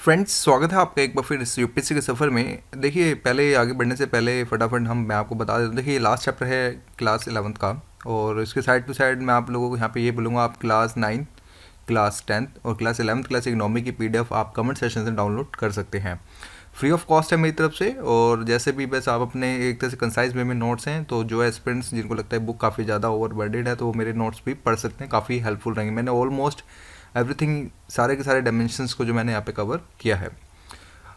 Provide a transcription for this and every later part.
Friends, स्वागत है आपका एक बार फिर इस यूपीएससी के सफ़र में। देखिए, पहले आगे बढ़ने से पहले फटाफट मैं आपको बता देता हूँ। देखिए, लास्ट चैप्टर है क्लास 11th का, और इसके साइड टू साइड मैं आप लोगों को यहाँ पे ये बोलूँगा, आप क्लास 9, क्लास 10 और क्लास 11th क्लास इकोनॉमी की पीडीएफ आप कमेंट सेक्शन से डाउनलोड कर सकते हैं। फ्री ऑफ कॉस्ट है मेरी तरफ से, और जैसे भी बस आप अपने एक तरह से कंसाइज वे में नोट्स हैं, तो जो एस्पिरेंट्स जिनको लगता है बुक काफ़ी ज़्यादा ओवरबर्डेड है, तो वो मेरे नोट्स भी पढ़ सकते हैं, काफ़ी हेल्पफुल रहेंगे। मैंने ऑलमोस्ट एवरीथिंग, सारे के सारे डायमेंशंस को जो मैंने यहाँ पे कवर किया है।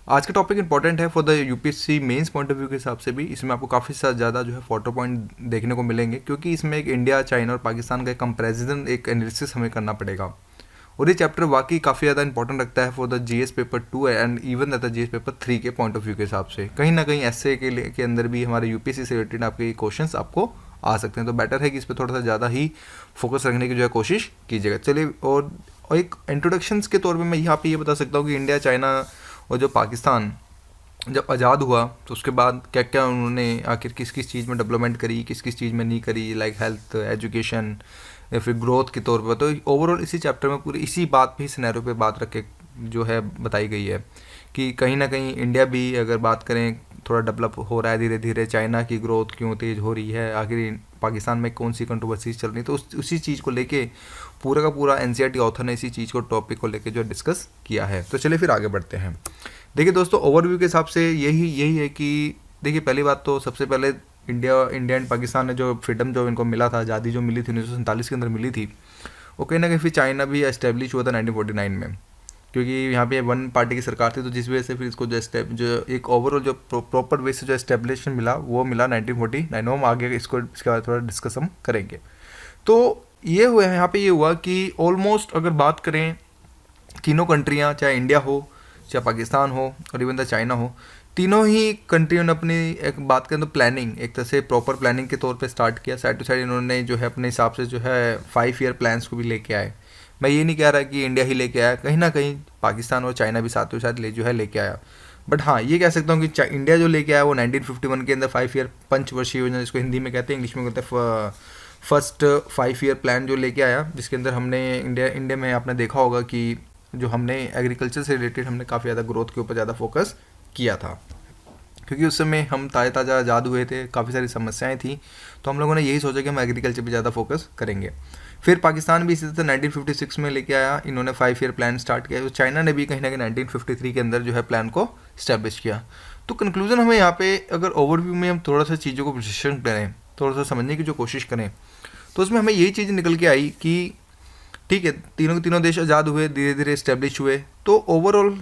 आज का टॉपिक इंपॉर्टेंट है for the UPSC mains point of view के हिसाब से भी। इसमें आपको काफ़ी ज़्यादा जो है फोटो पॉइंट देखने को मिलेंगे, क्योंकि इसमें एक इंडिया, चाइना और पाकिस्तान का एक कंपैरिजन, एक एनालिसिस हमें करना पड़ेगा। और ये चैप्टर वाकई काफ़ी ज़्यादा इंपॉर्टेंट रखता है for the GS paper 2 and even the GS paper 3 के पॉइंट ऑफ व्यू के हिसाब से। कहीं ना कहीं ऐसे के अंदर भी हमारे यूपीएससी से रिलेटेड आपके क्वेश्चंस आपको आ सकते हैं, तो बेटर है कि इस पर थोड़ा सा ज़्यादा ही फोकस रखने की जो है कोशिश कीजिएगा। चलिए, और एक इंट्रोडक्शंस के तौर पे मैं यहाँ पे ये बता सकता हूँ कि इंडिया, चाइना और जो पाकिस्तान जब आज़ाद हुआ तो उसके बाद क्या क्या उन्होंने आखिर किस किस चीज़ में डेवलपमेंट करी, किस किस चीज़ में नहीं करी, लाइक हेल्थ, एजुकेशन या फिर ग्रोथ के तौर पर। तो ओवरऑल इसी चैप्टर में पूरी इसी बात पे, सिनेरियो पे बात रख के जो है बताई गई है कि कहीं ना कहीं इंडिया भी अगर बात करें थोड़ा डेवलप हो रहा है धीरे धीरे, चाइना की ग्रोथ क्यों तेज़ हो रही है, आखिर पाकिस्तान में कौन सी कंट्रोवर्सीज चल रही है, तो उसी चीज़ को लेके पूरा का पूरा एनसीईआरटी ऑथर ने इसी चीज़ को, टॉपिक को लेके जो डिस्कस किया है। तो चलिए फिर आगे बढ़ते हैं। देखिए दोस्तों, ओवरव्यू के हिसाब से यही है कि देखिए, पहली बात तो सबसे पहले इंडिया एंड पाकिस्तान ने जो फ्रीडम जो इनको मिला था, आज़ादी जो मिली थी 1947 के अंदर मिली थी, वो कहीं ना कहीं फिर चाइना भी एस्टेब्लिश हुआ था 1949 में, क्योंकि यहाँ पे वन पार्टी की सरकार थी, तो जिस वजह से फिर इसको जो एक ओवरऑल जो प्रॉपर वे से जो एस्टेब्लिशन मिला वो मिला 1949 में। हम आगे इसके बाद थोड़ा डिस्कस हम करेंगे। तो ये हुआ यहाँ पे, ये हुआ कि ऑलमोस्ट अगर बात करें तीनों कंट्रियाँ, चाहे इंडिया हो, चाहे पाकिस्तान हो और इवन द चाइना हो, तीनों ही कंट्रियों ने अपनी एक बात करें तो प्लानिंग, एक तरह से प्रॉपर प्लानिंग के तौर पे स्टार्ट किया। साइड टू साइड इन्होंने जो है अपने हिसाब से जो है 5 ईयर प्लान्स को भी लेके आए। मैं ये नहीं कह रहा कि इंडिया ही लेके आया, कहीं ना कहीं पाकिस्तान और चाइना भी साथ जो है लेके आया। बट हाँ, ये कह सकता हूँ कि इंडिया जो लेके आया वो 1951 के अंदर 5 ईयर पंचवर्षीय योजना, जिसको हिंदी में कहते हैं, इंग्लिश में कहते हैं फर्स्ट 5 ईयर प्लान जो लेके आया, जिसके अंदर हमने इंडिया में आपने देखा होगा कि जो हमने एग्रीकल्चर से रिलेटेड हमने काफ़ी ज़्यादा ग्रोथ के ऊपर ज़्यादा फोकस किया था, क्योंकि उस समय हम ताज़ा आज़ाद हुए थे, काफ़ी सारी समस्याएं थी, तो हम लोगों ने यही सोचा कि हम एग्रीकल्चर पे ज़्यादा फोकस करेंगे। फिर पाकिस्तान भी इसी तरह 1956 में लेके आया, इन्होंने 5 ईयर प्लान स्टार्ट किया। तो चाइना ने भी कहीं ना कहीं 1953 के अंदर जो है प्लान को स्टैब्लिश किया। तो कंक्लूजन हमें यहाँ पे, अगर ओवरव्यू में हम थोड़ा सा चीज़ों को विश्लेषण करें, थोड़ा सा समझने की जो कोशिश करें, तो उसमें हमें यही चीज़ निकल के आई कि ठीक है, तीनों के तीनों देश आज़ाद हुए, धीरे धीरे इस्टेब्लिश हुए, तो ओवरऑल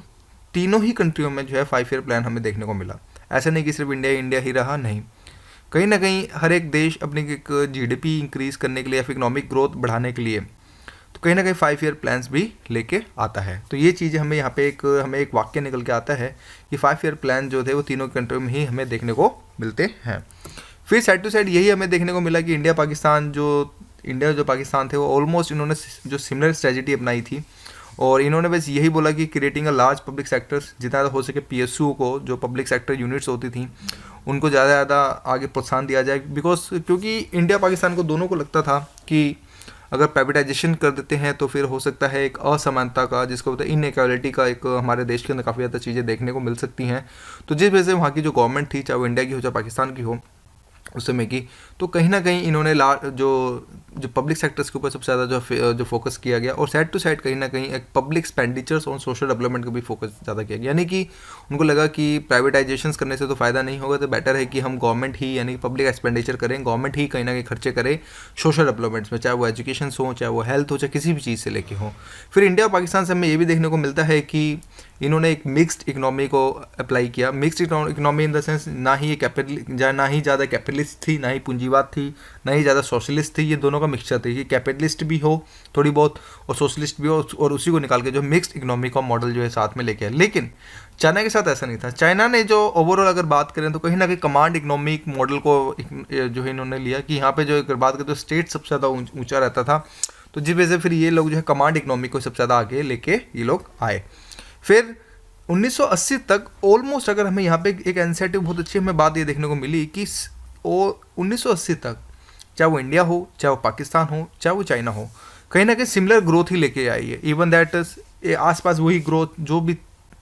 तीनों ही कंट्रियों में जो है 5 ईयर प्लान हमें देखने को मिला। ऐसा नहीं कि सिर्फ इंडिया ही रहा, नहीं, कहीं ना कहीं हर एक देश अपनी एक जीडीपी इंक्रीज़ करने के लिए या फिर इकोनॉमिक ग्रोथ बढ़ाने के लिए तो कहीं ना कहीं 5 ईयर प्लान्स भी लेके आता है। तो ये चीज़ हमें यहाँ पे हमें एक वाक्य निकल के आता है कि 5 ईयर प्लान जो थे वो तीनों कंट्रियों में ही हमें देखने को मिलते हैं। फिर साइड टू साइड यही हमें देखने को मिला कि इंडिया जो पाकिस्तान थे वो ऑलमोस्ट इन्होंने जो सिमिलर स्ट्रेटजी अपनाई थी, और इन्होंने बस यही बोला कि creating a large public sectors, जितना हो सके पीएसयू को, जो पब्लिक सेक्टर यूनिट्स होती थी, उनको ज़्यादा ज़्यादा आगे प्रोत्साहन दिया जाए। क्योंकि इंडिया पाकिस्तान को दोनों को लगता था कि अगर प्राइवेटाइजेशन कर देते हैं तो फिर हो सकता है एक असमानता का, जिसको बोलते हैं इनइक्वालिटी का, एक हमारे देश के अंदर काफ़ी ज़्यादा चीज़ें देखने को मिल सकती हैं। तो जिस वजह से वहाँ की जो गवर्नमेंट थी, चाहे वो इंडिया की हो चाहे पाकिस्तान की हो उस समय की, तो कहीं ना कहीं इन्होंने जो पब्लिक सेक्टर्स के ऊपर सबसे ज़्यादा जो फोकस किया गया, और साइड टू साइड कहीं ना कहीं एक पब्लिक एक्सपेंडिचर्स और सोशल डेवलपमेंट का भी फोकस ज़्यादा किया गया। यानी कि उनको लगा कि प्राइवेटाइजेशन करने से तो फ़ायदा नहीं होगा, तो बेटर है कि हम गवर्नमेंट ही, यानी पब्लिक एक्सपेंडिचर करें, गवर्नमेंट ही कहीं ना कहीं खर्चे करे सोशल डेवलपमेंट्स में, चाहे वो एजुकेशन हो, चाहे वो हेल्थ हो, चाहे किसी भी चीज़ से लेके हो। फिर इंडिया और पाकिस्तान से हमें ये भी देखने को मिलता है कि इन्होंने एक मिक्स्ड इकोनॉमी को अप्लाई किया। Mixed economy in the sense, ना ही ज़्यादा कैपिटलिस्ट थी, ना ही पूंजीवाद थी, ना ही ज़्यादा सोशलिस्ट थी, ये दोनों का मिक्सचर थी कि कैपिटलिस्ट भी हो थोड़ी बहुत और सोशलिस्ट भी हो, और उसी को निकाल के जो मिक्स्ड इकोनॉमी का मॉडल जो है साथ में लेके आए। लेकिन चाइना के साथ ऐसा नहीं था। चाइना ने जो ओवरऑल अगर बात करें तो कहीं ना कहीं कमांड इकोनॉमिक मॉडल को जो है इन्होंने लिया, कि यहाँ पे जो अगर बात करें तो स्टेट सबसे ज़्यादा ऊँचा रहता था, तो जिस वजह से फिर ये लोग जो है कमांड इकोनॉमी को सबसे ज़्यादा आगे लेके ये लोग आए। फिर 1980 तक ऑलमोस्ट, अगर हमें यहाँ पे एक एनसीईआरटी बहुत अच्छी हमें बात ये देखने को मिली कि 1980 तक, चाहे वो इंडिया हो, चाहे वो पाकिस्तान हो, चाहे वो चाइना हो, कहीं ना कहीं सिमिलर ग्रोथ ही लेके आई है। इवन दैट आसपास वही ग्रोथ जो भी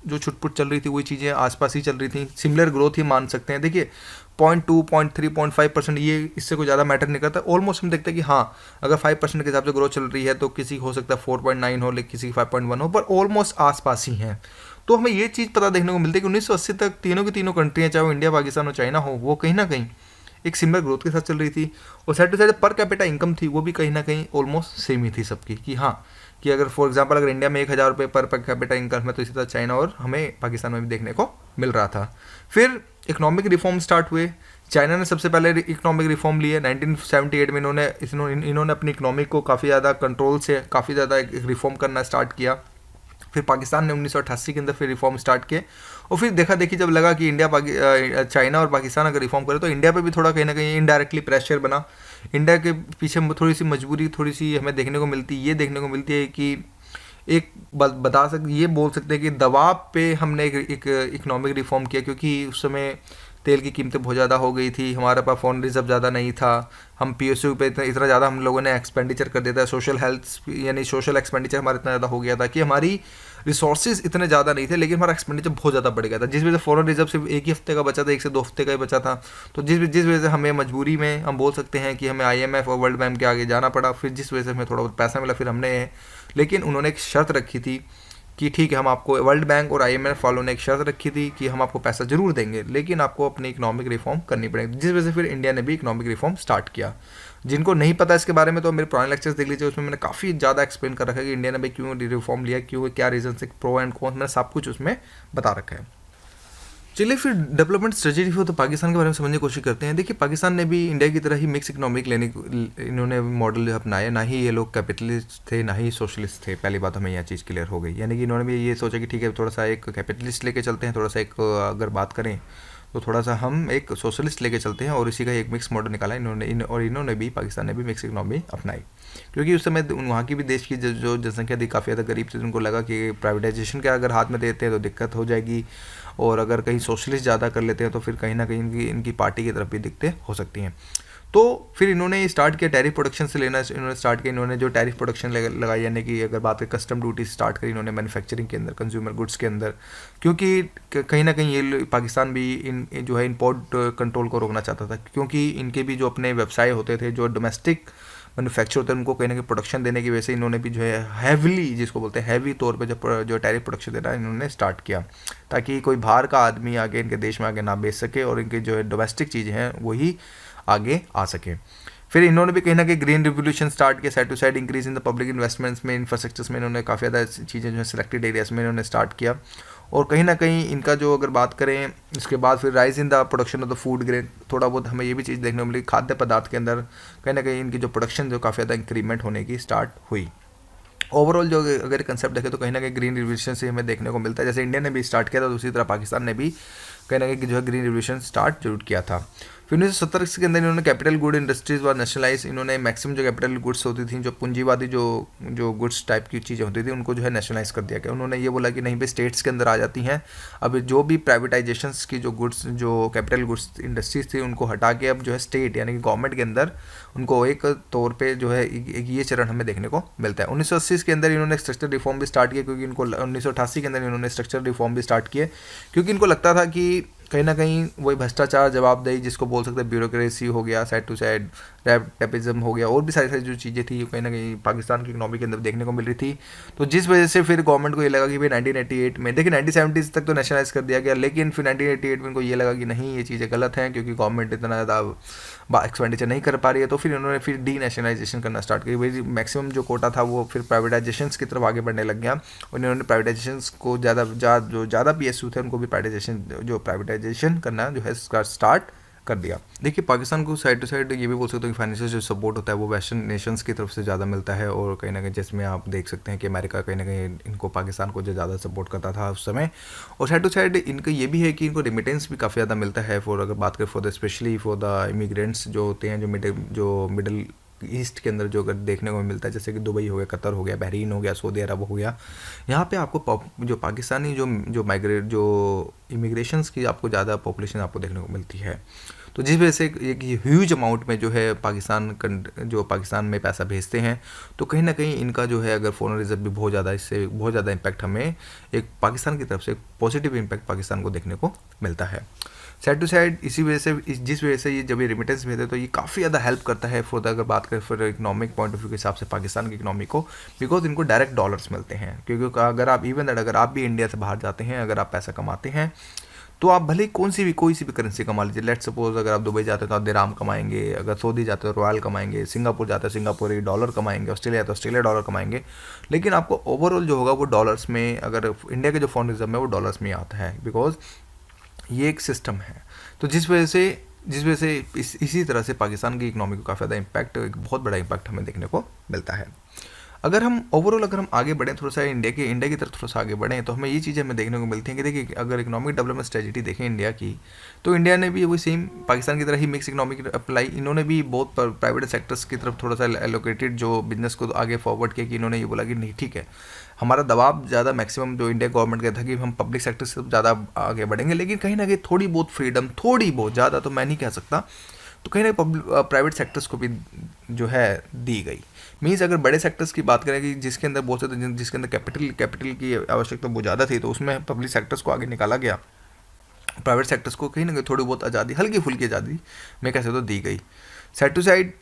जो छुटपुट चल रही थी वही चीज़ें आसपास ही चल रही थी, सिमिलर ग्रोथ ही मान सकते हैं। देखिए 0.2, 0.3, 0.5% ये इससे कोई ज़्यादा मैटर नहीं करता। ऑलमोस्ट हम देखते हैं कि हाँ, अगर 5% के हिसाब से ग्रोथ चल रही है तो किसी हो सकता है 4.9 हो, लेकिन किसी की 5.1 हो, पर ऑलमोस्ट आसपास ही हैं। तो हमें ये चीज़ पता देखने को मिलती है कि 1980 तक तीनों की तीनों कंट्रियाँ, चाहे वो इंडिया, पाकिस्तान और चाइना हो, वो कहीं ना कहीं एक सिमिलर ग्रोथ के साथ चल रही थी। और side to side per capita income थी वो भी कहीं ना कहीं ऑलमोस्ट सेम ही थी सबकी, कि हाँ, कि अगर फॉर एग्जांपल अगर इंडिया में 1,000 रुपये पर कैपिटा इनकम है, तो इसी तरह चाइना और हमें पाकिस्तान में भी देखने को मिल रहा था। फिर इकोनॉमिक रिफॉर्म स्टार्ट हुए। चाइना ने सबसे पहले इकोनॉमिक रिफॉर्म लिए 1978 में। इन्होंने अपनी इकोनॉमिक को काफ़ी ज़्यादा कंट्रोल से काफ़ी ज़्यादा रिफॉर्म करना स्टार्ट किया। फिर पाकिस्तान ने 1988 के अंदर फिर रिफॉर्म स्टार्ट किए। और फिर देखा देखी जब लगा कि चाइना और पाकिस्तान अगर रिफॉर्म करे तो इंडिया पे भी थोड़ा कहीं ना कहीं इनडायरेक्टली प्रेशर बना। इंडिया के पीछे थोड़ी सी मजबूरी थोड़ी सी हमें देखने को मिलती है कि एक बता सकते, ये बोल सकते हैं कि दबाव पे हमने एक इकोनॉमिक रिफॉर्म किया, क्योंकि उस समय तेल की कीमतें बहुत ज़्यादा हो गई थी, हमारे पास फॉरेन रिजर्व ज़्यादा नहीं था, हम पीएसयू पे इतना ज़्यादा हम लोगों ने एक्सपेंडिचर कर दिया था, सोशल हेल्थ यानी सोशल एक्सपेंडिचर हमारा इतना ज़्यादा हो गया था कि हमारी रिसोर्सेज इतने ज़्यादा नहीं थे, लेकिन हमारा एक्सपेंडिचर बहुत ज़्यादा बढ़ गया था, जिस वजह से फॉरेन रिजर्व सिर्फ एक ही हफ्ते का बचा था, 1 से 2 हफ्ते का ही बचा था। तो जिस वजह से हमें मजबूरी में हम बोल सकते हैं कि हमें IMF और वर्ल्ड बैंक के आगे जाना पड़ा। फिर जिस वजह से हमें थोड़ा बहुत पैसा मिला, फिर हमने, लेकिन उन्होंने एक शर्त रखी थी कि ठीक है, हम आपको, वर्ल्ड बैंक और IMF वालों ने एक शर्त रखी थी कि हम आपको पैसा जरूर देंगे, लेकिन आपको अपनी इकोनॉमिक रिफॉर्म करनी पड़ेगी। जिस वजह से फिर इंडिया ने भी इकोनॉमिक रिफॉर्म स्टार्ट किया। जिनको नहीं पता इसके बारे में तो मेरे पुराने लेक्चर्स देख लीजिए, उसमें मैंने काफ़ी ज़्यादा एक्सप्लेन कर रखा है कि इंडिया ने भी क्यों रिफॉर्म लिया, क्यों, क्या रीजन से, प्रो एंड कॉन्स, मैंने सब कुछ उसमें बता रखा है। चलिए फिर डेवलपमेंट स्ट्रेटेजी हो तो पाकिस्तान के बारे में समझने की कोशिश करते हैं। देखिए पाकिस्तान ने भी इंडिया की तरह ही मिक्स इकोनॉमिक लेने इन्होंने मॉडल अपनाया। ना ही ये लोग कैपिटलिस्ट थे, ना ही सोशलिस्ट थे। पहली बात हमें यह चीज़ क्लियर हो गई, यानी कि इन्होंने भी ये सोचा कि ठीक है, थोड़ा सा एक कैपिटलिस्ट लेके चलते हैं, थोड़ा सा एक अगर बात करें तो थोड़ा सा हम एक सोशलिस्ट लेके चलते हैं, और इसी का एक मिक्स मॉडल निकाला इन्होंने भी, पाकिस्तान ने भी मिक्स इकोनॉमी अपनाई। क्योंकि उस समय वहाँ की भी देश की जो जनसंख्या थी काफ़ी ज़्यादा गरीब थी, उनको लगा कि प्राइवेटाइजेशन का अगर हाथ में देते हैं तो दिक्कत हो जाएगी, और अगर कहीं सोशलिस्ट ज़्यादा कर लेते हैं तो फिर कहीं ना कहीं इनकी पार्टी की तरफ भी दिक्कतें हो सकती हैं। तो फिर इन्होंने स्टार्ट किया टैरिफ प्रोडक्शन से लेना इन्होंने स्टार्ट किया। इन्होंने जो टैरिफ प्रोडक्शन लगाई, यानी कि अगर बात करें कस्टम ड्यूटी स्टार्ट करी इन्होंने मैन्युफैक्चरिंग के अंदर, कंज्यूमर गुड्स के अंदर, क्योंकि कहीं ना कहीं ये पाकिस्तान भी जो है इंपोर्ट कंट्रोल को रोकना चाहता था, क्योंकि इनके भी जो अपने व्यवसाय होते थे, जो डोमेस्टिक मैन्युफैक्चर होते हैं, उनको कहीं ना कहीं प्रोडक्शन देने की वजह से इन्होंने भी जो है हैवीली, जिसको बोलते हैं हैवी तौर पे जो टैरिफ प्रोडक्शन देना इन्होंने स्टार्ट किया, ताकि कोई बाहर का आदमी आगे इनके देश में आगे ना बेच सके, और इनके जो है डोमेस्टिक चीज़ें हैं वही आगे आ सके। फिर इन्होंने भी कहीं ना कहीं ग्रीन रिवोल्यूशन स्टार्ट किया, side to side increase in the public investments में, इंफ्रास्ट्रक्चर्स में इन्होंने काफ़ी ज़्यादा चीज़ें जो है सिलेक्टेड एरियाज में इन्होंने स्टार्ट किया। और कहीं ना कहीं इनका जो अगर बात करें इसके बाद फिर rise in the production of the food grain, थोड़ा बहुत हमें ये भी चीज़ देखने को मिली, खाद्य पदार्थ के अंदर कहीं ना कहीं इनकी जो प्रोडक्शन जो काफ़ी ज़्यादा इंक्रीमेंट होने की स्टार्ट हुई। ओवरऑल जो अगर कंसेप्ट देखें तो कहीं ना कहीं ग्रीन रिवोल्यूशन से हमें देखने को मिलता है, जैसे इंडिया ने भी स्टार्ट किया था, दूसरी तरह पाकिस्तान ने भी कहीं ना कहीं जो है ग्रीन रिवोल्यूशन स्टार्ट जरूर किया था। फिर 1970 के अंदर इन्होंने कैपिटल गुड इंडस्ट्रीज व नेशनलाइज, इन्होंने मैक्सिमम जो कैपिटल गुड्स होती थी, जो पूंजीवादी जो गुड्स टाइप की चीज़ें होती थी, उनको जो है नेशनलाइज कर दिया गया। उन्होंने ये बोला कि नहीं भाई, स्टेट्स के अंदर आ जाती हैं, अब जो भी प्राइवेटाइजेशंस की जो गुड्स, जो कैपिटल गुड्स इंडस्ट्रीज थी, उनको हटा के अब जो है स्टेट यानी कि गवर्नमेंट के अंदर उनको एक तौर पे जो है एक ये चरण हमें देखने को मिलता है। 1980 के अंदर इन्होंने स्ट्रक्चर रिफॉर्म भी स्टार्ट किया, क्योंकि इनको 1988 के अंदर इन्होंने स्ट्रक्चर रिफॉर्म भी स्टार्ट किए, क्योंकि इनको लगता था कि कहीं ना कहीं वही भ्रष्टाचार, जवाबदेही, जिसको बोल सकते हैं ब्यूरोक्रेसी हो गया, साइड टू साइड रैपिज्म हो गया, और भी सारी जो चीज़ें थी कहीं ना कहीं पाकिस्तान की इकोनॉमी के अंदर देखने को मिल रही थी। तो जिस वजह से फिर गवर्नमेंट को ये लगा कि भाई 1988 में, देखिए 1970s तक तो नेशनलाइज कर दिया गया, लेकिन फिर 1988 में इनको ये लगा कि नहीं, ये चीज़ें गलत हैं, क्योंकि गवर्नमेंट इतना ज़्यादा एक्सपेंडिचर नहीं कर पा रही है। तो फिर इन्होंने फिर डी नेशनलाइजेशन करना स्टार्ट किया, भाई मैक्सिमम जो कोटा था वो फिर प्राइवेटाइजेशन की तरफ आगे बढ़ने लग गया, और इन्होंने प्राइवेटाइजेशन को जो ज़्यादा PSU थे उनको भी प्राइवेटाइजेशन करना जो है स्टार्ट कर दिया। देखिए पाकिस्तान को साइड टू साइड ये भी बोल सकते हो कि फाइनेंशियल जो सपोर्ट होता है वो वेस्टर्न नेशंस की तरफ से ज़्यादा मिलता है, और कहीं ना कहीं जिसमें आप देख सकते हैं कि अमेरिका कहीं ना कहीं इनको, पाकिस्तान को जो ज़्यादा सपोर्ट करता था उस समय। और साइड टू साइड इनका ये भी है कि इनको रेमिटेंस भी काफ़ी ज़्यादा मिलता है, फॉर अगर बात करें for the specially for the immigrants जो होते हैं, जो मिडिल ईस्ट के अंदर जो अगर देखने को मिलता है, जैसे कि दुबई हो गया, कतर हो गया, बहरीन हो गया, सऊदी अरब हो गया, यहाँ पे आपको जो पाकिस्तानी जो इमिग्रेशंस की आपको ज़्यादा पॉपुलेशन आपको देखने को मिलती है। तो जिस वजह से एक ह्यूज अमाउंट में जो है जो पाकिस्तान में पैसा भेजते हैं, तो कहीं ना कहीं इनका जो है अगर फॉरेन रिजर्व भी बहुत ज़्यादा, इससे बहुत ज़्यादा इम्पैक्ट हमें एक पाकिस्तान की तरफ से पॉजिटिव इम्पैक्ट पाकिस्तान को देखने को मिलता है। साइड टू साइड इसी वजह से, जिस वजह से ये जब ये रेमिटेंस भेजते हैं तो ये काफ़ी ज़्यादा हेल्प करता है फॉर द, अगर बात करें फिर इकोनॉमिक पॉइंट ऑफ व्यू के हिसाब से पाकिस्तान की इकोनॉमी को, बिकॉज इनको डायरेक्ट डॉलर्स मिलते हैं। क्योंकि अगर आप इवन दैट अगर आप भी इंडिया से बाहर जाते हैं, अगर आप पैसा कमाते हैं, तो आप भले कोई सी भी करेंसी कमा लीजिए। लेट सपोज अगर आप दुबई जाते हैं तो आप दिराम कमाएंगे, अगर सऊदी जाते हैं तो रॉयल कमाएंगे, सिंगापुर जाते हैं सिंगापुरी डॉलर कमाएंगे, ऑस्ट्रेलिया तो ऑस्ट्रेलिया डॉलर कमाएंगे। लेकिन आपको ओवरऑल जो होगा वो डॉलर्स में, अगर इंडिया के जो फॉरेन रिजर्व है वो डॉलर्स में आता है, बिकॉज ये एक सिस्टम है। तो जिस वजह से इसी तरह से पाकिस्तान की इकोनॉमी को काफ़ी ज़्यादा इम्पैक्ट, एक बहुत बड़ा इम्पैक्ट हमें देखने को मिलता है। अगर हम ओवरऑल अगर हम आगे बढ़ें थोड़ा सा, इंडिया की तरफ थोड़ा सा आगे बढ़ें, तो हमें ये चीज़ें हमें देखने को मिलती हैं कि देखिए अगर इकोनॉमिक डेवलपमेंट स्ट्रेटजी देखें इंडिया की, तो इंडिया ने भी वही सेम पाकिस्तान की तरह ही मिक्स इकोनॉमिक अप्लाई, इन्होंने भी बहुत प्राइवेट सेक्टर्स की तरफ थोड़ा सा एलोकेटेड जो बिजनेस को आगे फॉरवर्ड किया, कि इन्होंने ये बोला कि नहीं ठीक है, हमारा दबाव ज़्यादा मैक्सिमम जो इंडिया गवर्नमेंट का था कि हम पब्लिक सेक्टर से ज़्यादा आगे बढ़ेंगे, लेकिन कहीं ना कहीं थोड़ी बहुत फ्रीडम, थोड़ी बहुत, ज़्यादा तो मैं नहीं कह सकता, तो कहीं ना कहीं प्राइवेट सेक्टर्स को भी जो है दी गई। मीन्स अगर बड़े सेक्टर्स की बात करें कि जिसके अंदर बहुत से, जिसके अंदर कैपिटल की आवश्यकता बहुत ज़्यादा थी, तो उसमें पब्लिक सेक्टर्स को आगे निकाला गया, प्राइवेट सेक्टर्स को कहीं ना कहीं थोड़ी बहुत आज़ादी, हल्की फुल्की आज़ादी मैं कैसे तो दी गई। साइड टू साइड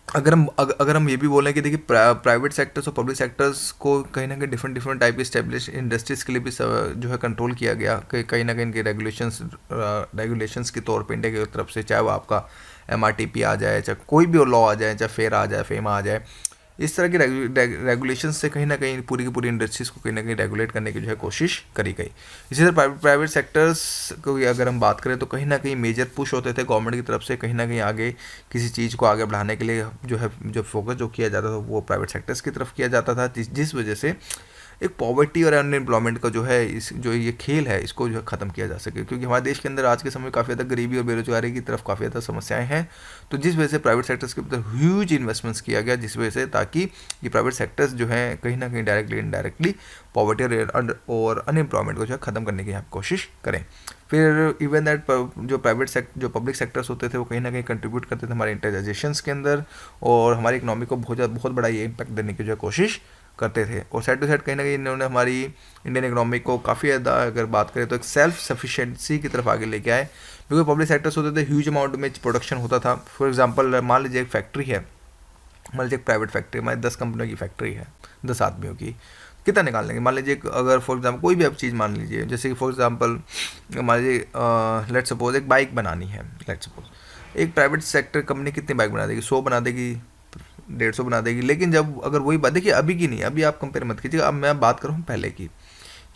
अगर हम ये भी बोलें कि देखिए प्राइवेट सेक्टर्स और पब्लिक सेक्टर्स को कहीं ना कहीं डिफरेंट टाइप की स्टेब्लिश इंडस्ट्रीज़ के लिए भी जो है कंट्रोल किया गया, कहीं ना कहीं इनके रेगुलेशंस के तौर पे इंडिया की तरफ से, चाहे वो आपका MRTP आ जाए, चाहे कोई भी लॉ आ जाए, चाहे फेर आ जाए, फेमा आ जाए, इस तरह की रेगुलेशन से कहीं ना कहीं पूरी की पूरी इंडस्ट्रीज़ को कहीं ना कहीं रेगुलेट करने की जो है कोशिश करी गई। इसी तरह प्राइवेट सेक्टर्स को अगर हम बात करें तो कहीं ना कहीं मेजर पुश होते थे गवर्नमेंट की तरफ से, कहीं ना कहीं आगे किसी चीज़ को आगे बढ़ाने के लिए जो है जो फोकस जो किया जाता था वो प्राइवेट सेक्टर्स की तरफ किया जाता था, जिस वजह से एक पॉवर्टी और अनएम्प्लॉयमेंट का जो है जो ये खेल है इसको जो है ख़त्म किया जा सके। क्योंकि हमारे देश के अंदर आज के समय में काफ़ी ज़्यादा गरीबी और बेरोजगारी की तरफ काफ़ी ज़्यादा समस्याएं हैं, तो जिस वजह से प्राइवेट सेक्टर्स के अंदर ह्यूज इन्वेस्टमेंट्स किया गया, जिस वजह से ताकि ये प्राइवेट सेक्टर्स जो हैं कहीं ना कहीं डायरेक्टली इनडायरेक्टली पॉवर्टी और अनएम्प्लॉयमेंट को जो है ख़त्म करने की यहाँ कोशिश करें। फिर इवन दैट जो जो पब्लिक सेक्टर्स होते थे वो कहीं ना कहीं कंट्रीब्यूट करते थे हमारे इंटरजाइजेशंस के अंदर, और हमारी इकोनॉमी को बहुत बड़ा ये इम्पैक्ट देने की जो है कोशिश करते थे। और साइड टू साइड कहीं ना कहीं इन्होंने हमारी इंडियन इकोनॉमी को काफ़ी ज़्यादा अगर बात करें तो एक सेल्फ सफिशिएंसी की तरफ आगे लेके आए, क्योंकि पब्लिक सेक्टर्स होते थे, ह्यूज अमाउंट में प्रोडक्शन होता था। फॉर एग्जांपल मान लीजिए एक फैक्ट्री है, मान लीजिए एक प्राइवेट फैक्ट्री, हमारी 10 कंपनियों की फैक्ट्री है, 10 आदमियों की, कितना निकाल लेंगे? मान लीजिए अगर फॉर एग्जांपल कोई भी आप चीज़ मान लीजिए, जैसे कि फॉर एग्जांपल मान लीजिए लेट सपोज एक बाइक बनानी है, लेट सपोज एक प्राइवेट सेक्टर कंपनी कितनी बाइक बना देगी? 100 बना देगी, 150 बना देगी। लेकिन जब अगर वही बात देखिए, अभी की नहीं, अभी आप कंपेयर मत कीजिएगा, अब मैं बात कर रहा हूँ पहले की,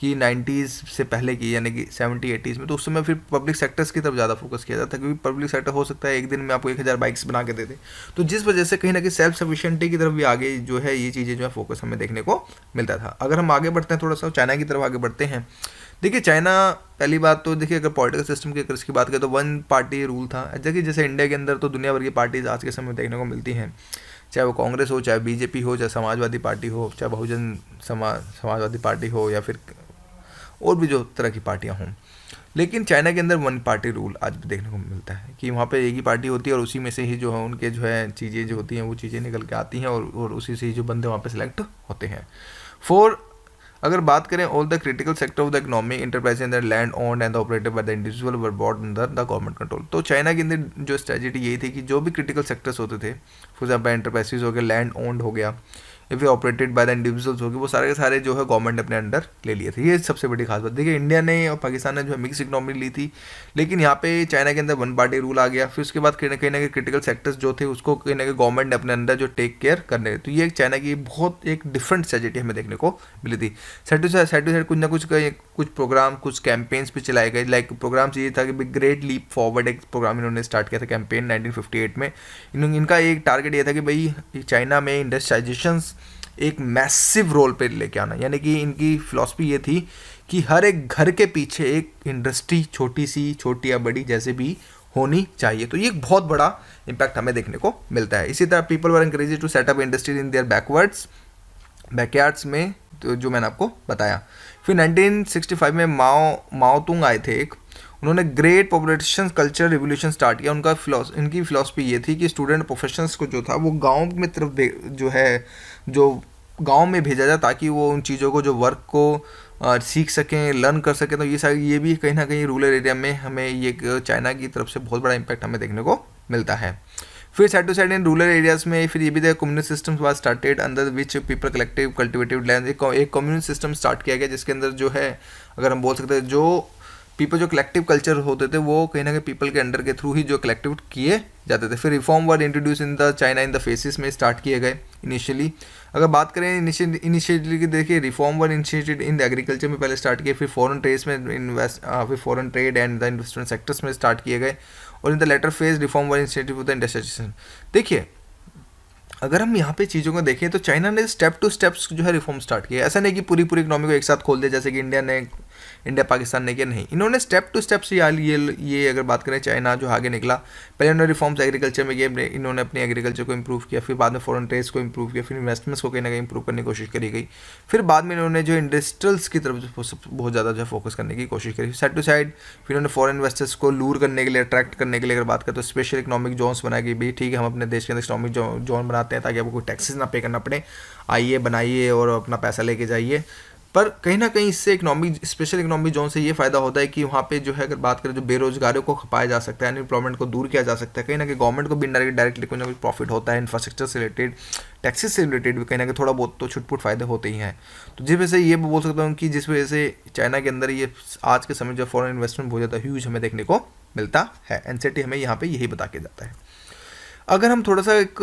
कि 90s से पहले की, यानी कि 70-80s में, तो उस समय फिर पब्लिक सेक्टर्स की तरफ ज़्यादा फोकस किया जाता है, क्योंकि पब्लिक सेक्टर हो सकता है एक दिन में आपको 1000 बाइक्स बना के दे दे, तो जिस वजह से कहीं ना कहीं सेल्फ सफिशिएंटी की तरफ भी आगे जो है ये चीज़ें जो है फोकस हमें देखने को मिलता था। अगर हम आगे बढ़ते हैं थोड़ा सा चाइना की तरफ आगे बढ़ते हैं, देखिए चाइना, पहली बात तो देखिए अगर पॉलिटिकल सिस्टम की अगर इसकी बात करें तो वन पार्टी रूल था। जैसे इंडिया के अंदर तो दुनिया भर की पार्टीज आज के समय में देखने को मिलती हैं, चाहे वो कांग्रेस हो, चाहे बीजेपी हो, चाहे समाजवादी पार्टी हो, चाहे बहुजन समाजवादी पार्टी हो, या फिर और भी जो तरह की पार्टियां हों। लेकिन चाइना के अंदर वन पार्टी रूल आज भी देखने को मिलता है, कि वहाँ पे एक ही पार्टी होती है और उसी में से ही जो है उनके जो है चीज़ें जो होती हैं वो चीज़ें निकल के आती हैं, और उसी से ही जो बंदे वहाँ पे सिलेक्ट होते हैं। अगर बात करें all the critical sector of the economy enterprise in the land owned and operated by the individual were brought under the government control. तो चाइना के अंदर जो स्ट्रेटजी यही थी कि जो भी क्रिटिकल सेक्टर्स होते थे, फॉर एग्जाम्पल एंटरप्राइजेज हो गया, लैंड ओन्ड हो गया, या फिर ऑपरेटेड बाय द इंडिविजुअल्स हो गए, वो सारे के सारे जो है गवर्नमेंट ने अपने अंडर ले लिए थे। ये सबसे बड़ी खास बात। देखिए इंडिया ने और पाकिस्तान ने जो है मिक्स इकोनॉमी ली थी, लेकिन यहाँ पे चाइना के अंदर वन पार्टी रूल आ गया। फिर उसके बाद कहीं ना कहीं क्रिटिकल सेक्टर्स जो थे उसको कहीं ना कहीं गवर्नमेंट ने अपने अंदर जो टेक केयर करने, तो ये चाइना की बहुत एक डिफरेंट स्ट्रेटजी हमें देखने को मिली थी। साइड टू साइड कुछ ना कुछ प्रोग्राम, कुछ कैंपेन्स भी चलाए गए। लाइक प्रोग्राम ये था कि ग्रेट लीप फॉरवर्ड, एक प्रोग्राम इन्होंने स्टार्ट किया था कैंपेन 1958 में। इनका एक टारगेट ये था कि भाई चाइना में इंडस्ट्रियलाइजेशन एक मैसिव रोल पे लेके आना, यानी कि इनकी फिलॉसफी ये थी कि हर एक घर के पीछे एक इंडस्ट्री, छोटी या बड़ी जैसे भी होनी चाहिए। तो ये एक बहुत बड़ा इम्पैक्ट हमें देखने को मिलता है। इसी तरह people were encouraged to set up industries in their backyards में, तो जो मैंने आपको बताया। फिर 1965 में माओ तुंग आए थे एक, उन्होंने great population culture revolution start किया। इनकी फिलॉसफी ये थी कि स्टूडेंट प्रोफेशनल्स को जो था वो गांव में तरफ जो है जो गांव में भेजा जाए, ताकि वो उन चीज़ों को जो वर्क को सीख सकें, लर्न कर सकें। तो ये भी कहीं ना कहीं रूरल एरिया में हमें ये चाइना की तरफ से बहुत बड़ा इम्पैक्ट हमें देखने को मिलता है। फिर side to side in rural areas में फिर ये भी देखा communist system was started under which people collective cultivated land. एक कम्युनिस्ट सिस्टम स्टार्ट किया गया जिसके अंदर जो है, अगर हम बोल सकते हैं, जो पीपल जो कलेक्टिव कल्चर होते थे वो कहीं ना कहीं पीपल के अंडर के थ्रू ही जो कलेक्टिव किए जाते थे। फिर reform were introduce in the China in the phases में स्टार्ट किए गए इनिशियली। अगर बात करें इनिशिएटिव की, देखिए reform were initiated in the agriculture में पहले स्टार्ट किए, फिर फॉरेन ट्रेड्स में फिर foreign trade and the investment sectors में स्टार्ट किए गए, और in the latter phase reform were initiative of the industrialization. देखिए अगर हम यहाँ पे चीज़ों को देखें तो चाइना ने स्टेप टू स्टेप्स जो है रिफॉर्म स्टार्ट किया। ऐसा नहीं कि पूरी इकोनॉमी को एक साथ खोल दिया जैसे कि इंडिया पाकिस्तान ने किया, नहीं, इन्होंने स्टेप टू स्टेप्स ये अगर बात करें चाइना जो आगे निकला, पहले उन्होंने रिफॉर्म्स एग्रीकल्चर में किए, इन्होंने अपनी एग्रीकल्चर को इंप्रूव किया, फिर बाद में फॉरेन ट्रेड्स को इंप्रूव किया, फिर इन्वेस्टमेंट्स को कहीं ना कहीं इंप्रूव करने की कोशिश करी गई, फिर बाद में इन्होंने जो इंडस्ट्रियल्स की तरफ बहुत ज़्यादा जो है फोकस करने की कोशिश करी साइड टू साइड। फिर उन्होंने फॉरेन इन्वेस्टर्स को लूर करने के लिए, अट्रैक्ट करने के लिए अगर बात करें तो स्पेशल इकोनॉमिक जोन्स बनाए गए, भी ठीक है हम अपने देश के अंदर इकोनॉमिक जोन बनाते हैं ताकि आपको कोई टैक्सेस ना पे करना पड़े, आइए बनाइए और अपना पैसा लेके जाइए। पर कहीं ना कहीं इससे स्पेशल इकोनॉमिक जोन से ये फ़ायदा होता है कि वहाँ पे जो है अगर बात करें जो बेरोजगारों को खपाया जा सकता है, अनएम्प्लॉयमेंट को दूर किया जा सकता है, कहीं ना कहीं गवर्नमेंट को भी डायरेक्टली कोई ना कोई प्रॉफिट होता है, इंफ्रास्ट्रक्चर से रिलेटेड, टैक्सेस से रिलेटेड भी कहीं ना कहीं थोड़ा बहुत तो छुटपुट फ़ायदे होते ही हैं। तो जिस वजह से ये बोल सकता हूँ कि जिस वजह से चाइना के अंदर ये आज के समय जो फॉरेन इन्वेस्टमेंट बहुत ज़्यादा ह्यूज हमें देखने को मिलता है। एनसीटी हमें यहाँ पर यही बता के जाता है। अगर हम थोड़ा सा एक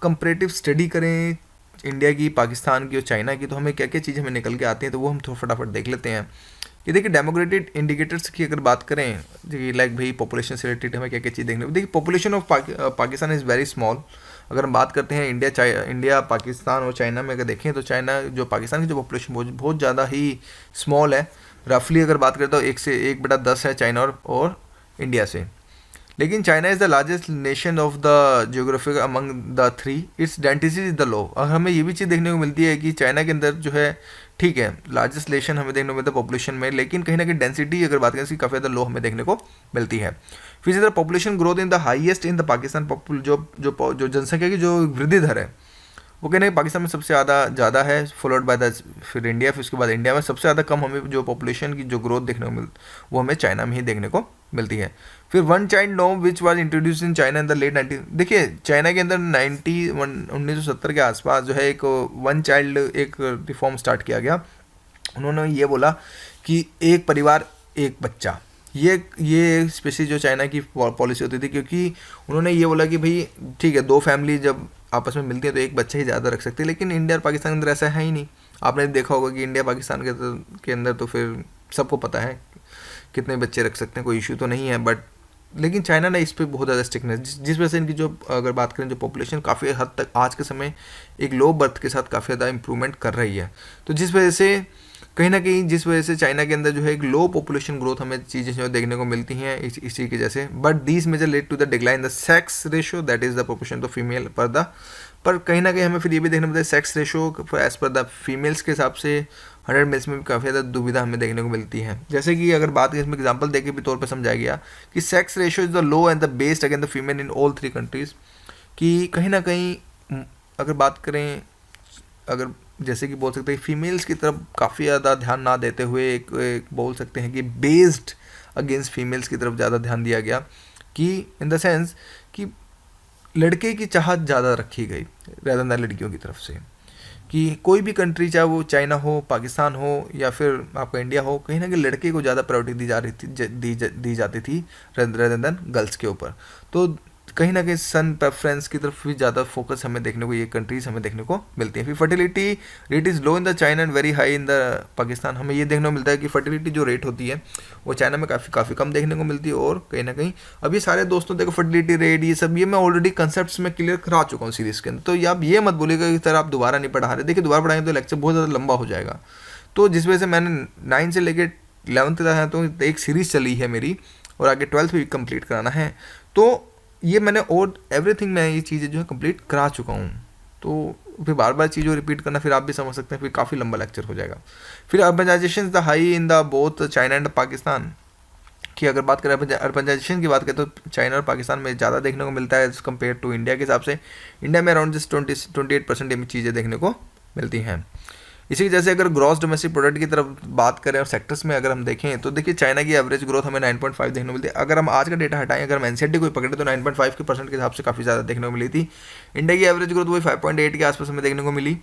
कंपैरेटिव स्टडी करें इंडिया की, पाकिस्तान की और चाइना की, तो हमें क्या क्या चीज़ हमें निकल के आती हैं, तो वो हम थोड़ा फटाफट देख लेते हैं। कि देखिए डेमोक्रेटिक इंडिकेटर्स की अगर बात करें, लाइक भाई पॉपुलेशन से रिलेटेड हमें क्या क्या चीज़ देखने को, देखिए population of Pakistan is very small. अगर हम बात करते हैं इंडिया पाकिस्तान और चाइना में अगर देखें तो चाइना जो पाकिस्तान की जो पॉपुलेशन बहुत ज़्यादा ही स्मॉल है। रफली अगर बात करें तो 1/10 है चाइना और इंडिया से। लेकिन China is the largest nation of the geographic among the three, its density is the low. और हमें ये भी चीज़ देखने को मिलती है कि चाइना के अंदर जो है, ठीक है लार्जेस्ट नेशन हमें देखने को मिलता है पॉपुलेशन में, लेकिन कहीं ना कहीं डेंसिटी अगर बात करें इसकी काफ़ी ज़्यादा लो हमें देखने को मिलती है। फिर इधर population growth in the highest in the Pakistan, जो जनसंख्या की जो वृद्धि दर है वो कहने पाकिस्तान में सबसे ज़्यादा है, फॉलोड बाय द फिर इंडिया, फिर उसके बाद इंडिया में सबसे ज़्यादा कम हमें जो पॉपुलेशन की जो ग्रोथ देखने को वो हमें चाइना में ही देखने को मिलती है। फिर one child norm which was introduce in China in the late 90। देखिए चाइना के अंदर 1970 के आसपास जो है एक वन चाइल्ड एक रिफॉर्म स्टार्ट किया गया। उन्होंने ये बोला कि एक परिवार एक बच्चा, ये स्पेशली जो चाइना की पॉलिसी होती थी, क्योंकि उन्होंने ये बोला कि भाई ठीक है दो फैमिली जब आपस में मिलती है तो एक बच्चा ही ज़्यादा रख सकते हैं, लेकिन इंडिया और पाकिस्तान के अंदर ऐसा है ही नहीं। आपने देखा होगा कि इंडिया पाकिस्तान के अंदर तो फिर सबको पता है कितने बच्चे रख सकते हैं, कोई इशू तो नहीं है। बट लेकिन चाइना ने इस पर बहुत ज़्यादा स्ट्रिक्टनेस, जिस वजह से इनकी जो अगर बात करें जो पॉपुलेशन काफ़ी हद तक आज के समय एक लो बर्थ के साथ काफ़ी ज़्यादा इंप्रूवमेंट कर रही है। तो जिस वजह से कहीं ना कहीं जिस वजह से चाइना के अंदर जो है एक लो पॉपुलेशन ग्रोथ हमें चीज़ें जो देखने को मिलती हैं इसी की जैसे। But these major led to the decline the sex ratio, that is the proportion of female पर कहीं ना कहीं हमें फिर ये भी देखना पड़ता है सेक्स रेशो एज पर द फीमेल्स के हिसाब से 100 मेल्स में भी काफ़ी ज़्यादा दुविधा हमें देखने को मिलती है। जैसे कि अगर बात इसमें एग्जांपल देके भी तौर पर समझाया गया कि sex ratio is the low and the based again the female in all 3 countries. कि कहीं ना कहीं अगर बात करें, अगर जैसे कि बोल सकते हैं फीमेल्स की तरफ काफ़ी ज़्यादा ध्यान ना देते हुए एक बोल सकते हैं कि बेस्ड अगेंस्ट फीमेल्स की तरफ ज़्यादा ध्यान दिया गया, कि इन द सेंस कि लड़के की चाहत ज़्यादा रखी गई rather than लड़कियों की तरफ से। कि कोई भी कंट्री चाहे वो चाइना हो, पाकिस्तान हो या फिर आपका इंडिया हो, कहीं ना कहीं लड़के को ज़्यादा प्रायोरिटी दी जाती थी rather than गर्ल्स के ऊपर। तो कहीं ना कहीं सन प्रेफरेंस की तरफ भी ज़्यादा फोकस हमें देखने को ये कंट्रीज़ हमें देखने को मिलती है। फिर fertility rate is low in the China and very high in the Pakistan. हमें ये देखने को मिलता है कि फर्टिलिटी जो रेट होती है वो चाइना में काफ़ी कम देखने को मिलती है। और कहीं ना कहीं अब ये सारे दोस्तों देखो फर्टिलिटी रेट ये सब ये मैं ऑलरेडी कंसेप्ट में क्लियर करा चुका हूँ सीरीज़ के अंदर, तो आप ये मत बोलिएगा कि सर आप दोबारा नहीं पढ़ा रहे। देखिए दोबारा पढ़ाएंगे तो लेक्चर बहुत ज़्यादा लंबा हो जाएगा। तो जिस वजह से मैंने 9 से लेकर 11th तक है तो एक सीरीज़ चली है मेरी, और आगे 12th भी कंप्लीट कराना है। तो ये मैंने और एवरीथिंग मैं ये चीज़ें जो है कंप्लीट करा चुका हूँ। तो फिर बार बार चीज़ों रिपीट करना फिर आप भी समझ सकते हैं, फिर काफ़ी लंबा लेक्चर हो जाएगा। फिर urbanisation the high in the both China and Pakistan. कि अगर बात करें अर्बनाइजेशन की बात करें तो चाइना और पाकिस्तान में ज़्यादा देखने को मिलता है एज़ कम्पेयर टू इंडिया के हिसाब से। इंडिया में अराउंड जस्ट 28% ये चीज़ें देखने को मिलती हैं। इसी जैसे अगर ग्रॉस डोमेस्टिक प्रोडक्ट की तरफ बात करें और सेक्टर्स में अगर हम देखें तो देखिए चाइना की एवरेज ग्रोथ हमें 9.5 देखने को मिलती है। अगर हम आज का डेटा हटाएं, अगर हम एनसीडी को पकड़े तो 9.5 के परसेंट के हिसाब से काफ़ी ज़्यादा देखने को मिली थी। इंडिया की एवरेज ग्रोथ वही 5.8 के आसपास हमें देखने को मिली,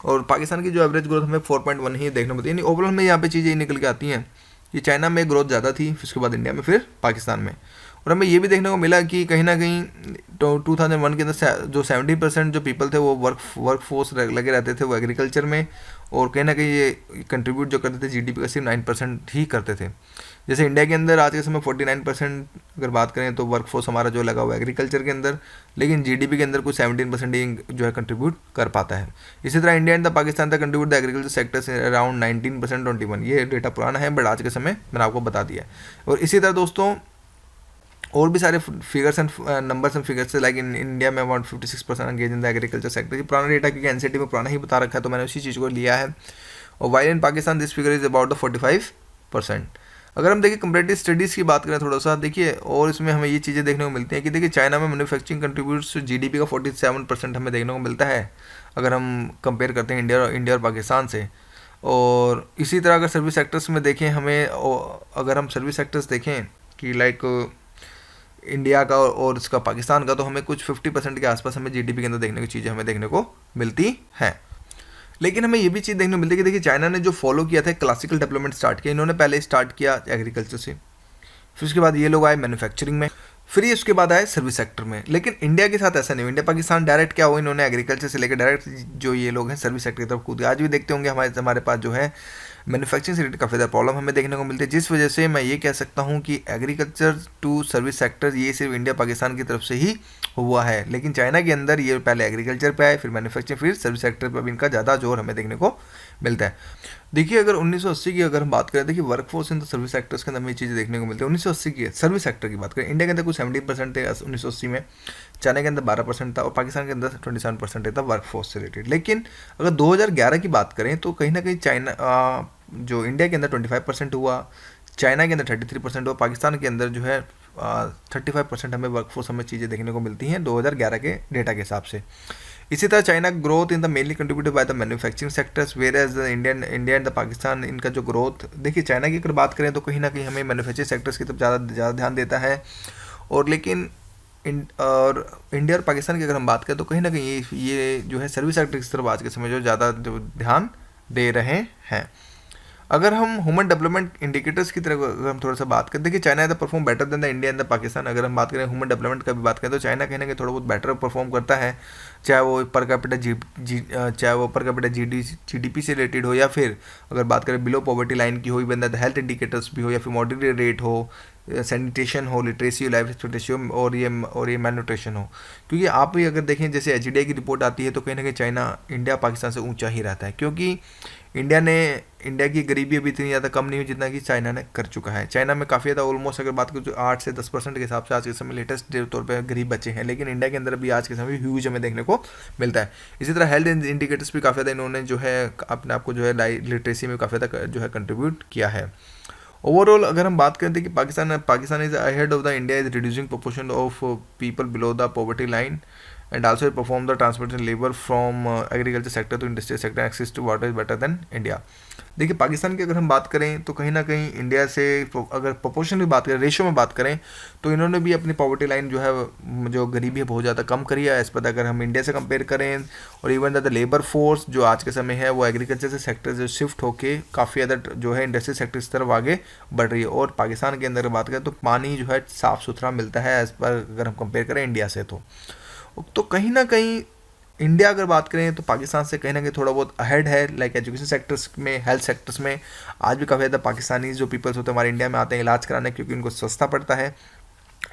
और पाकिस्तान की जो एवरेज ग्रोथ हमें 4.1 ही देखने को मिलती है। यानी ओवरऑल में यहाँ पे चीज़ें निकल के आती हैं कि चाइना में ग्रोथ ज़्यादा थी, फिर उसके बाद इंडिया में, फिर पाकिस्तान में। और हमें ये भी देखने को मिला कि कहीं ना कहीं 2001 के अंदर जो 70% जो पीपल थे वो वर्क फोर्स लगे रहते थे वो एग्रीकल्चर में, और कहीं ना कहीं ये कंट्रीब्यूट जो करते थे जीडीपी का सिर्फ 9% ही करते थे। जैसे इंडिया के अंदर आज के समय 49% अगर बात करें तो वर्क फोर्स हमारा जो लगा हुआ है एग्रीकल्चर के अंदर, लेकिन जीडीपी के अंदर कुछ 17% ही जो है कंट्रीब्यूट कर पाता है। इसी तरह India and the Pakistan the contribute the agriculture sector से अराउंड 19% 21, ये डेटा पुराना है बट आज के समय मैंने आपको बता दिया। और इसी तरह दोस्तों और भी सारे figures and numbers and figures like in India में about 56% engage in the agriculture sector. ये पुराना डेटा क्योंकि एनसीटी में पुराना ही बता रखा है तो मैंने उसी चीज़ को लिया है। और while in Pakistan this figure is about the 45%। अगर हम देखिए कंपैरेटिव स्टडीज़ की बात करें थोड़ा सा देखिए, और इसमें हमें ये चीज़ें देखने को मिलती हैं कि देखिए चाइना में मैन्युफैक्चरिंग कंट्रीब्यूट्स जीडीपी का 47% हमें देखने को मिलता है अगर हम कंपेयर करते हैं इंडिया और पाकिस्तान से। और इसी तरह अगर सर्विस सेक्टर्स में देखें हमें, अगर हम सर्विस सेक्टर्स देखें कि लाइक इंडिया का और इसका पाकिस्तान का, तो हमें कुछ 50% के आसपास हमें जीडीपी के अंदर देखने की चीज़ें हमें देखने को मिलती हैं। लेकिन हमें ये भी चीज़ देखने को मिलती है कि देखिए चाइना ने जो फॉलो किया था क्लासिकल डेवलपमेंट स्टार्ट किया, इन्होंने पहले स्टार्ट किया एग्रीकल्चर से, फिर उसके बाद ये लोग आए मैन्युफैक्चरिंग में, फिर ये उसके बाद आए सर्विस सेक्टर में। लेकिन इंडिया के साथ ऐसा नहीं, इंडिया पाकिस्तान डायरेक्ट क्या हुआ, इन्होंने एग्रीकल्चर से लेकर डायरेक्ट जो ये लोग हैं सर्विस सेक्टर की तरफ कूद गए। आज भी देखते होंगे हमारे पास जो है मैन्युफैक्चरिंग से रिलेटेड काफ़ी ज़्यादा प्रॉब्लम हमें देखने को मिलती है, जिस वजह से मैं ये कह सकता हूँ कि एग्रीकल्चर टू सर्विस सेक्टर ये सिर्फ इंडिया पाकिस्तान की तरफ से ही हुआ है। लेकिन चाइना के अंदर ये पहले एग्रीकल्चर पे आए, फिर मैन्युफैक्चरिंग, फिर सर्विस सेक्टर पर भी इनका ज़्यादा जोर हमें देखने को मिलता है। देखिए अगर 1980 की अगर हम बात करें, देखिए workforce in the service sectors के अंदर हमें ये चीज़ें देखने को मिलती है। 1980 की सर्विस सेक्टर की बात करें, इंडिया के अंदर कुछ 70% थे 1980 में, चाइना के अंदर 12% था, और पाकिस्तान के अंदर 27% था वर्कफोर्स से रिलेटेड। लेकिन अगर 2011 की बात करें तो कहीं ना कहीं चाइना जो इंडिया के अंदर 25% हुआ, चाइना के अंदर 33% हुआ, पाकिस्तान के अंदर जो है 35% हमें वर्कफोर्स हमें चीज़ें देखने को मिलती हैं 2011 के डेटा के हिसाब से। इसी तरह China growth in the mainly contributed by the manufacturing sectors, whereas India and the Pakistan, इनका जो ग्रोथ देखिए चाइना की अगर बात करें तो कहीं ना कहीं हमें मैन्युफैक्चरिंग सेक्टर्स की तरफ ज़्यादा ध्यान देता है, और लेकिन और इंडिया और पाकिस्तान की अगर हम बात करें तो कहीं ना कहीं ये जो है सर्विस सेक्टर की तरफ आज के समय जो ज़्यादा जो ध्यान दे रहे हैं। अगर हम ह्यूमन डेवलपमेंट इंडिकेटर्स की तरफ अगर हम थोड़ा सा बात करें, देखिए China the perform better than the India and the Pakistan. अगर हम बात करें ह्यूमन डेवलपमेंट का भी बात करें तो चाइना कहीं ना कहीं थोड़ा बहुत बेटर परफॉर्म करता है, चाहे वो पर कैपिटा जीडीपी से रिलेटेड हो, या फिर अगर बात करें बिलो पॉवर्टी लाइन की हो, इवन द हेल्थ इंडिकेटर्स भी हो, या फिर मॉर्टलिटी रेट हो, सैनिटेशन हो, लिटरेसी, लाइफ एक्सपेक्टेंसी हो, और ये मैलन्यूट्रिशन हो। क्योंकि आप भी अगर देखें जैसे एचडीआई की रिपोर्ट आती है तो कहीं ना कहीं चाइना इंडिया पाकिस्तान से ऊंचा ही रहता है, क्योंकि इंडिया की गरीबी अभी इतनी ज़्यादा कम नहीं हुई जितना कि चाइना ने कर चुका है। चाइना में काफ़ी ज़्यादा ऑलमोस्ट अगर बात करें तो 8 से 10% के हिसाब से आज के समय लेटेस्ट तौर पे गरीब बच्चे हैं, लेकिन इंडिया के अंदर भी आज के समय ह्यूज हमें देखने को मिलता है। इसी तरह हेल्थ इंडिकेटर्स भी काफ़ी ज़्यादा इन्होंने जो है अपने आप को जो है लिटरेसी में काफ़ी ज़्यादा जो है कंट्रीब्यूट किया है। ओवरऑल अगर हम बात करें कि Pakistan is ahead of the India is reducing proportion of people below the poverty line, and also it perform the transportation labor from agriculture sector to industrial sector, access to water is better than India। देखिए पाकिस्तान की अगर हम बात करें तो कहीं ना कहीं इंडिया से अगर प्रोपोर्शन की बात करें, रेशियो में बात करें, तो इन्होंने भी अपनी पॉवर्टी लाइन जो है जो गरीबी है बहुत ज़्यादा कम करी है एज पर अगर हम इंडिया से कंपेयर करें। और इवन द लेबर फोर्स जो आज के समय है वो एग्रीकल्चर से सेक्टर से शिफ्ट होकर काफ़ी ज़्यादा जो है इंडस्ट्रियल सेक्टर की तरफ आगे बढ़ रही है। और पाकिस्तान के अंदर बात करें तो पानी जो है साफ़ सुथरा मिलता है एज पर अगर हम कंपेयर करें इंडिया से। तो कहीं ना कहीं इंडिया अगर बात करें तो पाकिस्तान से कहीं ना कहीं थोड़ा बहुत अहेड है, लाइक एजुकेशन सेक्टर्स में, हेल्थ सेक्टर्स में। आज भी काफ़ी ज़्यादा पाकिस्तानी जो पीपल्स होते हैं हमारे इंडिया में आते हैं इलाज कराने, क्योंकि उनको सस्ता पड़ता है।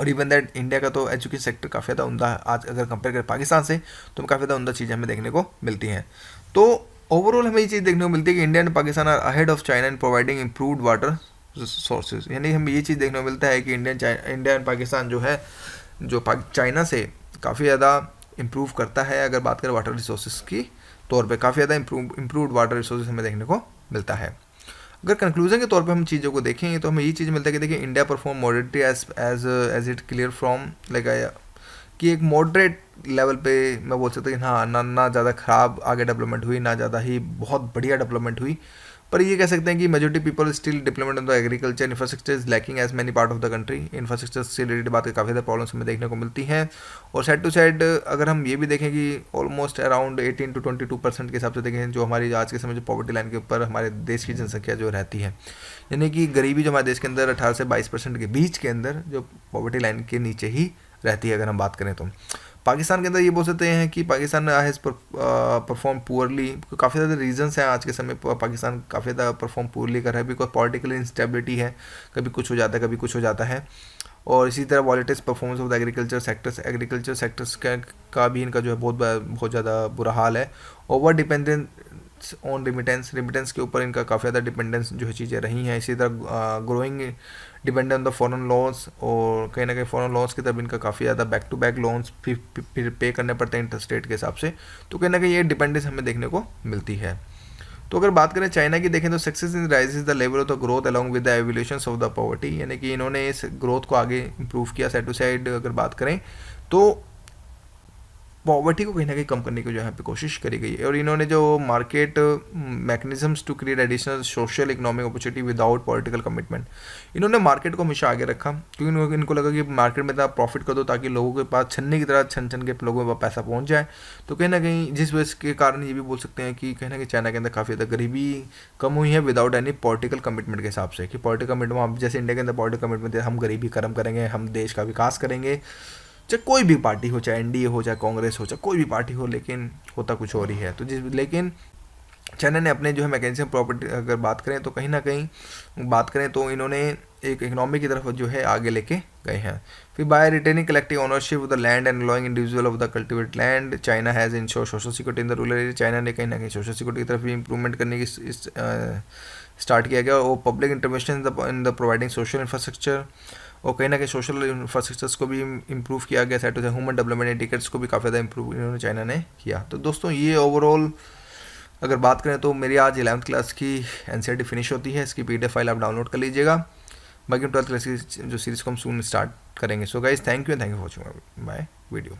और इवन दैट इंडिया का तो एजुकेशन सेक्टर काफ़ी ज़्यादा उमदा है आज अगर कंपेयर करें पाकिस्तान से, तो काफ़ी ज़्यादा उमदा चीज़ें हमें देखने को मिलती हैं। तो ओवरऑल हमें ये चीज़ देखने को मिलती है कि India and Pakistan are ahead of China in providing improved water sources. यानी हमें ये चीज़ देखने को मिलता है कि इंडिया एंड पाकिस्तान जो है जो चाइना से काफ़ी ज़्यादा इम्प्रूव करता है। अगर बात करें वाटर रिसोर्सेज की तौर पे काफ़ी ज़्यादा इम्प्रूव्ड वाटर रिसोर्सेज हमें देखने को मिलता है। अगर कंक्लूजन के तौर पे हम चीज़ों को देखें तो हमें ये चीज़ मिलता है कि देखिए India perform moderately as as as it clear from like कि एक मॉडरेट लेवल पे मैं बोल सकता हूँ कि हाँ ना ज़्यादा ख़राब आगे डेवलपमेंट हुई, ना ज़्यादा ही बहुत बढ़िया डेवलपमेंट हुई। पर ये कह सकते हैं कि majority people still dependent on the agriculture infrastructure is lacking as many part of the country. Infrastructure से रिलेटेड बात की काफ़ी ज़्यादा प्रॉब्लम्स हमें देखने को मिलती हैं। और साइड टू साइड अगर हम ये भी देखें कि ऑलमोस्ट अराउंड 18 to 22% के हिसाब से देखें जो हमारी आज के समय जो पॉवर्टी लाइन के ऊपर हमारे देश की जनसंख्या जो रहती है, यानी कि गरीबी जो हमारे देश के अंदर 18 से 22% के बीच के अंदर जो पॉवर्टी लाइन के नीचे ही रहती है अगर हम बात करें तो। पाकिस्तान के अंदर ये बोल सकते हैं कि पाकिस्तान हैज़ परफॉर्म पुअरली। काफ़ी ज़्यादा रीजंस हैं आज के समय पाकिस्तान काफ़ी ज़्यादा परफॉर्म पुअरली कर रहा है, बिकॉज पॉलिटिकल इंस्टेबिलिटी है, कभी कुछ हो जाता है कभी कुछ हो जाता है। और इसी तरह वॉलेटिस performance of the agriculture sectors का भी इनका जो है बहुत ज़्यादा बुरा हाल है। ओवर डिपेंडेंस ऑन रिमिटेंस के ऊपर इनका काफ़ी ज़्यादा डिपेंडेंस जो है चीज़ें रही हैं। इसी तरह growing depend on the foreign loans, और कहीं ना कहीं फॉरेन लॉन्स की तरफ इनका काफ़ी ज़्यादा बैक टू बैक लोन्स फिर पे करने पड़ते हैं इंटरेस्ट रेट के हिसाब से। तो कहीं ना कहीं ये डिपेंडेंस हमें देखने को मिलती है। तो अगर बात करें चाइना की देखें तो success in rises the level of the growth along with the evolutions of the poverty, यानी कि इन्होंने इस ग्रोथ को आगे इंप्रूव किया। साइड टू साइड अगर बात करें तो पॉवर्टी को कहीं ना कहीं कम करने की जो यहाँ पे कोशिश करी गई है। और इन्होंने जो market mechanisms to create additional social economic opportunity without political commitment, इन्होंने मार्केट को हमेशा आगे रखा क्योंकि इनको लगा कि मार्केट में इतना प्रॉफिट कर दो ताकि लोगों के पास छन्ने की तरह छन छन के लोगों के पास पैसा पहुँच जाए। तो कहीं ना कहीं जिस वजह के कारण ये भी बोल सकते हैं कि कहीं ना कहीं चाइना के अंदर काफ़ी ज़्यादा गरीबी कम हुई है विदाउट एनी पॉलिटिकल कमिटमेंट के हिसाब से। कि पॉलिटिकल कमिटमेंट हम जैसे इंडिया के अंदर पॉलिटिकल कमिटमेंट हम गरीबी खत्म करेंगे, हम देश का विकास करेंगे, चाहे कोई भी पार्टी हो, चाहे एनडीए हो, चाहे कांग्रेस हो, चाहे कोई भी पार्टी हो, लेकिन होता कुछ और ही है। तो लेकिन चाइना ने अपने जो है मैकेनिज्म प्रॉपर्टी अगर बात करें तो कहीं ना कहीं बात करें तो इन्होंने एक इकोनॉमी की तरफ जो है आगे लेके गए हैं। फिर by retaining collective ownership of the land and allowing individual of the cultivate land, China has insure social security in the rural area. China ने कहीं ना कहीं सोशल सिक्योरिटी की तरफ भी इंप्रूवमेंट करने की स्टार्ट किया गया। और public intervention in the providing social infrastructure, और कहीं ना कहीं सोशल इंफ्रास्ट्रक्चर्स को भी इम्प्रूव किया गया। Side to side human development indicators को भी काफ़ी ज़्यादा इम्प्रूव इन्होंने चाइना ने किया। तो दोस्तों ये ओवरऑल अगर बात करें तो मेरी आज 11th क्लास की एनसीईआरटी फिनिश होती है। इसकी पीडीएफ फाइल आप डाउनलोड कर लीजिएगा। बाकी 12th क्लास की जो सीरीज़ को हम सून स्टार्ट करेंगे। So guys thank you for watching my video.